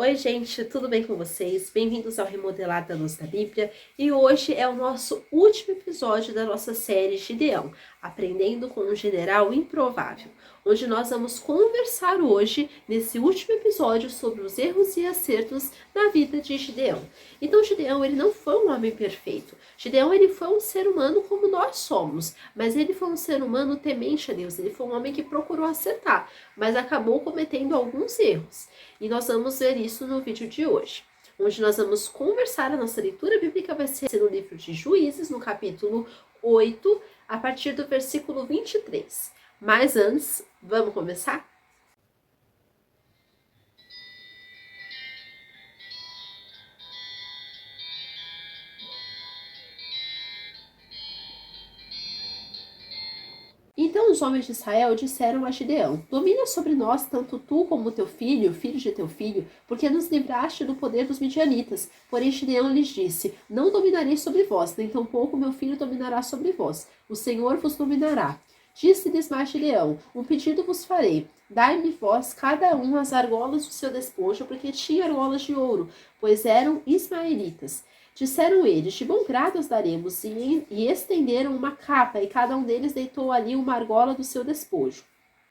Oi, gente, tudo bem com vocês? Bem-vindos ao Remodelado da Luz da Bíblia e hoje é o nosso último episódio da nossa série Gideão, Aprendendo com um General Improvável, onde nós vamos conversar hoje, nesse último episódio, sobre os erros e acertos na vida de Gideão. Então, Gideão, ele não foi um homem perfeito. Gideão, ele foi um ser humano como nós somos, mas ele foi um ser humano temente a Deus, ele foi um homem que procurou acertar, mas acabou cometendo alguns erros. E nós vamos ver isso no vídeo de hoje, onde nós vamos conversar. A nossa leitura bíblica vai ser no livro de Juízes, no capítulo 8, a partir do versículo 23. Mas antes, vamos começar? Então os homens de Israel disseram a Gideão: Domina sobre nós tanto tu como teu filho, filho de teu filho, porque nos livraste do poder dos midianitas. Porém Gideão lhes disse: Não dominarei sobre vós, nem tampouco meu filho dominará sobre vós. O Senhor vos dominará. Disse-lhes mais Gideão: Um pedido vos farei. Dai-me vós cada um as argolas do seu despojo, porque tinha argolas de ouro, pois eram ismaelitas. Disseram eles: De bom grado os daremos, e estenderam uma capa, e cada um deles deitou ali uma argola do seu despojo.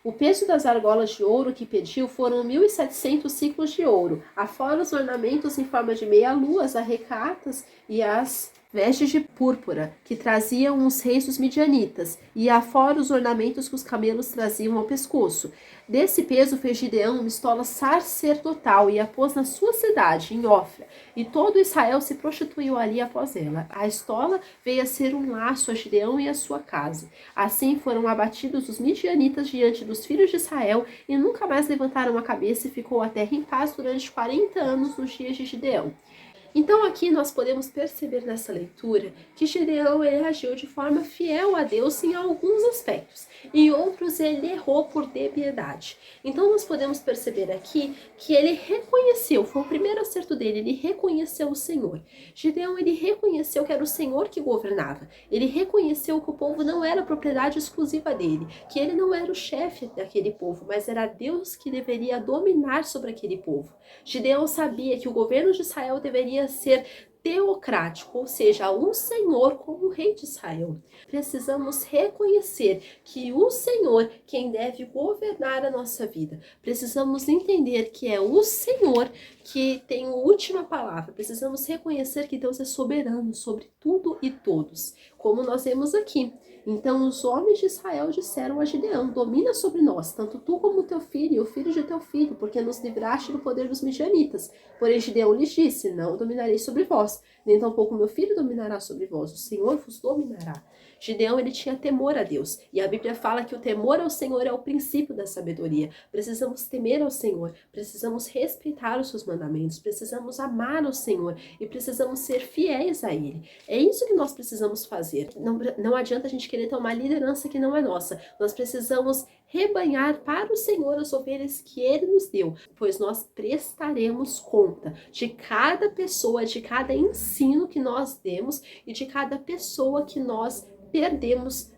O peso das argolas de ouro que pediu foram 1.700 ciclos de ouro, afora os ornamentos em forma de meia-lua, as arrecatas e as vestes de púrpura que traziam os reis dos midianitas, e afora os ornamentos que os camelos traziam ao pescoço. Desse peso fez Gideão uma estola sacerdotal e a pôs na sua cidade, em Ofra, e todo Israel se prostituiu ali após ela. A estola veio a ser um laço a Gideão e a sua casa. Assim foram abatidos os midianitas diante dos filhos de Israel e nunca mais levantaram a cabeça, e ficou a terra em paz durante 40 anos nos dias de Gideão. Então aqui nós podemos perceber nessa leitura que Gideão ele agiu de forma fiel a Deus em alguns aspectos, em outros ele errou por debilidade. Então nós podemos perceber aqui que ele reconheceu, foi o primeiro acerto dele, ele reconheceu o Senhor. Gideão ele reconheceu que era o Senhor que governava, ele reconheceu que o povo não era propriedade exclusiva dele, que ele não era o chefe daquele povo, mas era Deus que deveria dominar sobre aquele povo. Gideão sabia que o governo de Israel deveria ser teocrático, ou seja, um Senhor como rei de Israel. Precisamos reconhecer que o Senhor quem deve governar a nossa vida. Precisamos entender que é o Senhor que tem a última palavra. Precisamos reconhecer que Deus é soberano sobre tudo e todos, como nós vemos aqui. Então os homens de Israel disseram a Gideão: Domina sobre nós, tanto tu como teu filho e o filho de teu filho, porque nos livraste do poder dos midianitas. Porém Gideão lhes disse: Não dominarei sobre vós, nem tampouco meu filho dominará sobre vós, o Senhor vos dominará. Gideão ele tinha temor a Deus, e a Bíblia fala que o temor ao Senhor é o princípio da sabedoria. Precisamos temer ao Senhor, precisamos respeitar os seus mandamentos, precisamos amar ao Senhor e precisamos ser fiéis a Ele. É isso que nós precisamos fazer. Não adianta a gente querer ter uma liderança que não é nossa. Nós precisamos rebanhar para o Senhor as ovelhas que Ele nos deu, pois nós prestaremos conta de cada pessoa, de cada ensino que nós demos e de cada pessoa que nós perdemos,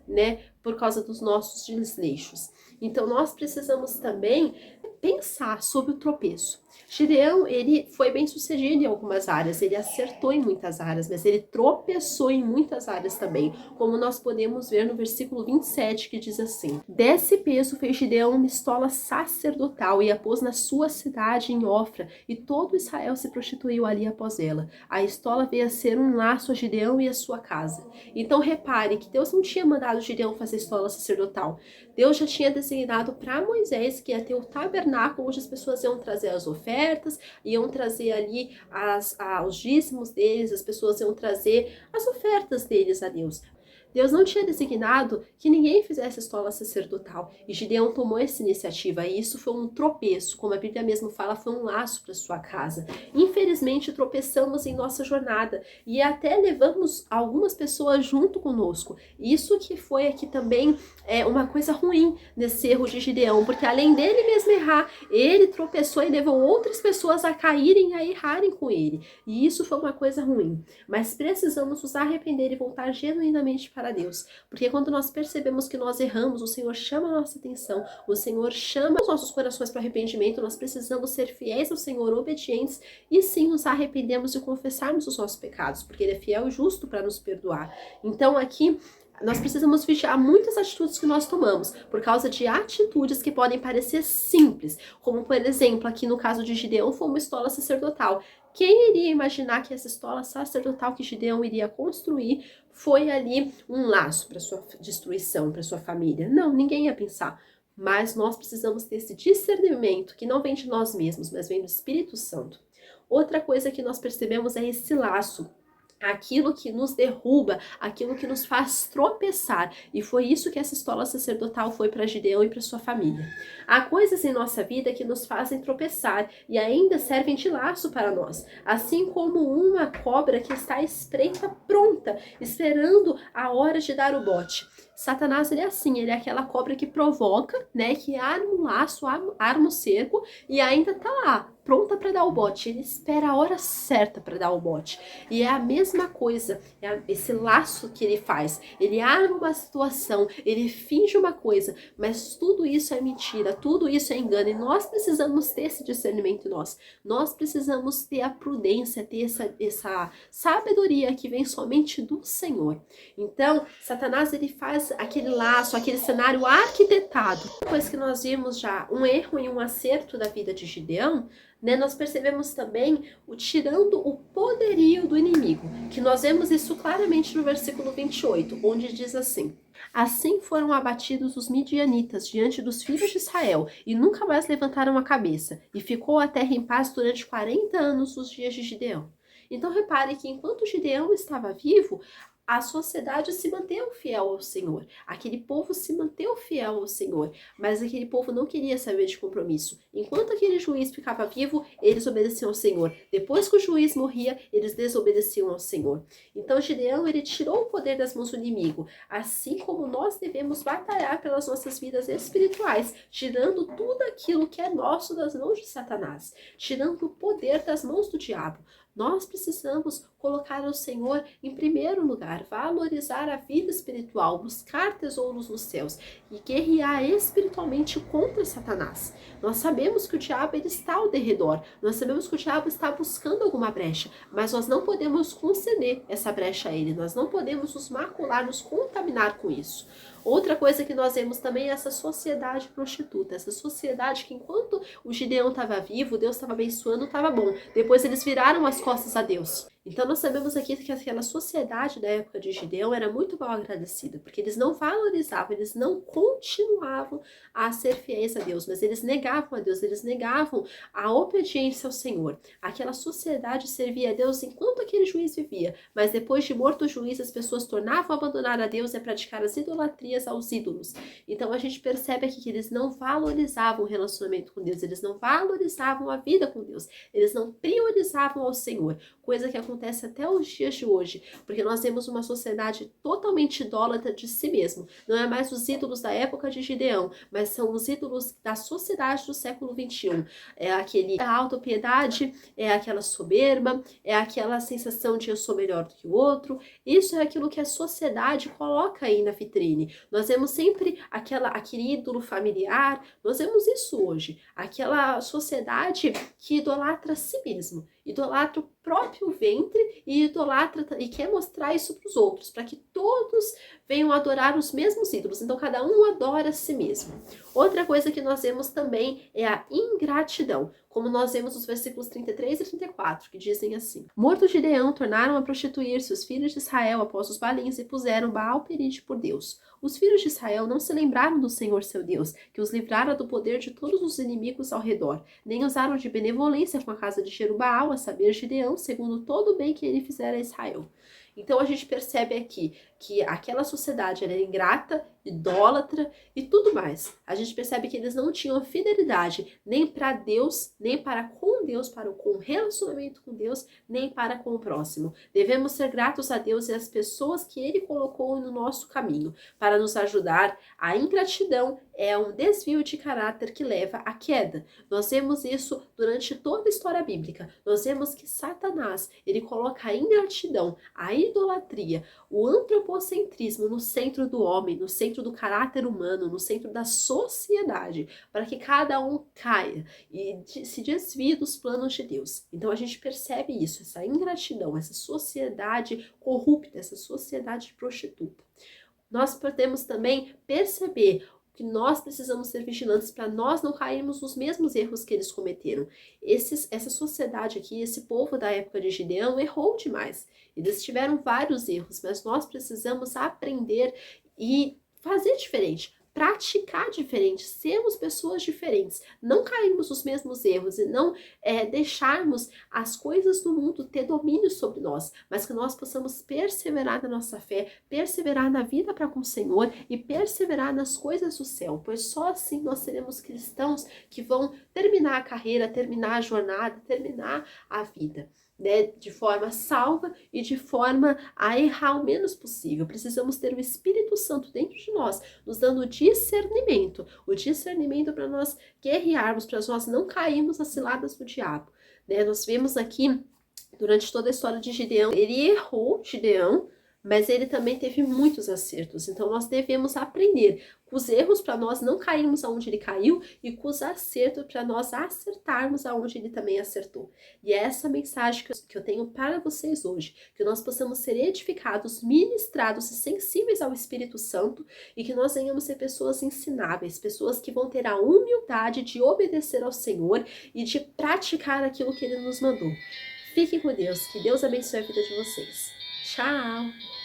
por causa dos nossos desleixos. Então nós precisamos também pensar sobre o tropeço. Gideão, ele foi bem sucedido em algumas áreas, ele acertou em muitas áreas, mas ele tropeçou em muitas áreas também, como nós podemos ver no versículo 27, que diz assim: Desse peso fez Gideão uma estola sacerdotal e a pôs na sua cidade em Ofra, e todo Israel se prostituiu ali após ela. A estola veio a ser um laço a Gideão e a sua casa. Então repare que Deus não tinha mandado Gideão fazer estola sacerdotal. Deus já tinha designado para Moisés que ia ter o tabernáculo onde as pessoas iam trazer as ofertas, iam trazer ali os dízimos deles, as pessoas iam trazer as ofertas deles a Deus. Deus não tinha designado que ninguém fizesse estola sacerdotal, e Gideão tomou essa iniciativa, e isso foi um tropeço, como a Bíblia mesmo fala, foi um laço para sua casa. Infelizmente tropeçamos em nossa jornada, e até levamos algumas pessoas junto conosco. Isso que foi aqui também uma coisa ruim nesse erro de Gideão, porque além dele mesmo errar, ele tropeçou e levou outras pessoas a caírem e a errarem com ele, e isso foi uma coisa ruim. Mas precisamos nos arrepender e voltar genuinamente para para Deus. Porque quando nós percebemos que nós erramos, o Senhor chama a nossa atenção, o Senhor chama os nossos corações para arrependimento, nós precisamos ser fiéis ao Senhor, obedientes, e sim nos arrependemos e confessarmos os nossos pecados, porque Ele é fiel e justo para nos perdoar. Então aqui, nós precisamos vigiar muitas atitudes que nós tomamos, por causa de atitudes que podem parecer simples, como por exemplo, aqui no caso de Gideão, foi uma estola sacerdotal. Quem iria imaginar que essa estola sacerdotal que Gideão iria construir foi ali um laço para sua destruição, para sua família? Não, ninguém ia pensar. Mas nós precisamos ter esse discernimento que não vem de nós mesmos, mas vem do Espírito Santo. Outra coisa que nós percebemos é esse laço. Aquilo que nos derruba, aquilo que nos faz tropeçar. E foi isso que essa estola sacerdotal foi para Gideão e para sua família. Há coisas em nossa vida que nos fazem tropeçar e ainda servem de laço para nós. Assim como uma cobra que está à espreita, pronta, esperando a hora de dar o bote. Satanás, ele é assim, ele é aquela cobra que provoca, né, que arma um laço, arma um cerco e ainda tá lá, pronta para dar o bote. Ele espera a hora certa para dar o bote. E é a mesma coisa, esse laço que ele faz. Ele arma uma situação, ele finge uma coisa, mas tudo isso é mentira, tudo isso é engano. E nós precisamos ter esse discernimento em nós. Nós precisamos ter a prudência, ter essa sabedoria que vem somente do Senhor. Então, Satanás, ele faz aquele laço, aquele cenário arquitetado. Depois que nós vimos já um erro e um acerto da vida de Gideão, né, nós percebemos também tirando o poderio do inimigo, que nós vemos isso claramente no versículo 28, onde diz assim: assim foram abatidos os midianitas diante dos filhos de Israel, e nunca mais levantaram a cabeça, e ficou a terra em paz durante 40 anos nos dias de Gideão. Então repare que enquanto Gideão estava vivo, a sociedade se manteve fiel ao Senhor. Aquele povo se manteve fiel ao Senhor, mas aquele povo não queria saber de compromisso. Enquanto aquele juiz ficava vivo, eles obedeciam ao Senhor. Depois que o juiz morria, eles desobedeciam ao Senhor. Então Gideão, ele tirou o poder das mãos do inimigo, assim como nós devemos batalhar pelas nossas vidas espirituais, tirando tudo aquilo que é nosso das mãos de Satanás, tirando o poder das mãos do diabo. Nós precisamos colocar o Senhor em primeiro lugar, valorizar a vida espiritual, buscar tesouros nos céus e guerrear espiritualmente contra Satanás. Nós sabemos que o diabo, ele está ao derredor, nós sabemos que o diabo está buscando alguma brecha, mas nós não podemos conceder essa brecha a ele, nós não podemos nos macular, nos contaminar com isso. Outra coisa que nós vemos também é essa sociedade prostituta, essa sociedade que enquanto o Gideão estava vivo, Deus estava abençoando, estava bom. Depois eles viraram as costas a Deus. Então nós sabemos aqui que aquela sociedade da época de Gideão era muito mal agradecida, porque eles não valorizavam, eles não continuavam a ser fiéis a Deus, mas eles negavam a Deus, eles negavam a obediência ao Senhor. Aquela sociedade servia a Deus enquanto aquele juiz vivia, mas depois de morto o juiz, as pessoas tornavam a abandonar a Deus e a praticar as idolatrias aos ídolos. Então a gente percebe aqui que eles não valorizavam o relacionamento com Deus, eles não valorizavam a vida com Deus, eles não priorizavam ao Senhor, coisa que acontece até os dias de hoje, porque nós temos uma sociedade totalmente idólatra de si mesmo. Não é mais os ídolos da época de Gideão, mas são os ídolos da sociedade do século XXI. É aquele autopiedade, é aquela soberba, é aquela sensação de eu sou melhor do que o outro. Isso é aquilo que a sociedade coloca aí na vitrine. Nós vemos sempre aquele ídolo familiar, nós vemos isso hoje. Aquela sociedade que idolatra a si mesmo, idolatra o próprio ventre e idolatra e quer mostrar isso para os outros, para que todos venham adorar os mesmos ídolos. Então cada um adora a si mesmo. Outra coisa que nós vemos também é a ingratidão, como nós vemos nos versículos 33 e 34, que dizem assim: morto Gideão, tornaram a prostituir-se os filhos de Israel após os balins e puseram Baal-perite por Deus. Os filhos de Israel não se lembraram do Senhor seu Deus, que os livrara do poder de todos os inimigos ao redor, nem usaram de benevolência com a casa de Jerubaal, a saber Gideão, segundo todo o bem que ele fizera a Israel. Então a gente percebe aqui que aquela sociedade era ingrata, idólatra e tudo mais. A gente percebe que eles não tinham fidelidade nem para Deus, nem para com Deus, para com o relacionamento com Deus, nem para com o próximo. Devemos ser gratos a Deus e às pessoas que Ele colocou no nosso caminho para nos ajudar. A ingratidão é um desvio de caráter que leva à queda. Nós vemos isso durante toda a história bíblica. Nós vemos que Satanás, ele coloca a ingratidão, a idolatria, o antropomorfismo antropocentrismo no centro do homem, no centro do caráter humano, no centro da sociedade, para que cada um caia e se desvie dos planos de Deus. Então a gente percebe isso, essa ingratidão, essa sociedade corrupta, essa sociedade prostituta. Nós podemos também perceber que nós precisamos ser vigilantes para nós não cairmos nos mesmos erros que eles cometeram. Essa sociedade aqui, esse povo da época de Gideão errou demais. Eles tiveram vários erros, mas nós precisamos aprender e fazer diferente. Praticar diferente, sermos pessoas diferentes, não cairmos nos mesmos erros e não deixarmos as coisas do mundo ter domínio sobre nós, mas que nós possamos perseverar na nossa fé, perseverar na vida para com o Senhor e perseverar nas coisas do céu, pois só assim nós seremos cristãos que vão terminar a carreira, terminar a jornada, terminar a vida. Né, de forma salva e de forma a errar o menos possível. Precisamos ter o Espírito Santo dentro de nós, nos dando o discernimento para nós guerrearmos, para nós não cairmos nas ciladas do diabo. Né? Nós vemos aqui, durante toda a história de Gideão, ele errou, Gideão, mas ele também teve muitos acertos. Então nós devemos aprender com os erros para nós não cairmos aonde ele caiu e com os acertos para nós acertarmos aonde ele também acertou. E é essa mensagem que eu tenho para vocês hoje, que nós possamos ser edificados, ministrados e sensíveis ao Espírito Santo e que nós venhamos ser pessoas ensináveis, pessoas que vão ter a humildade de obedecer ao Senhor e de praticar aquilo que ele nos mandou. Fiquem com Deus, que Deus abençoe a vida de vocês. Tchau!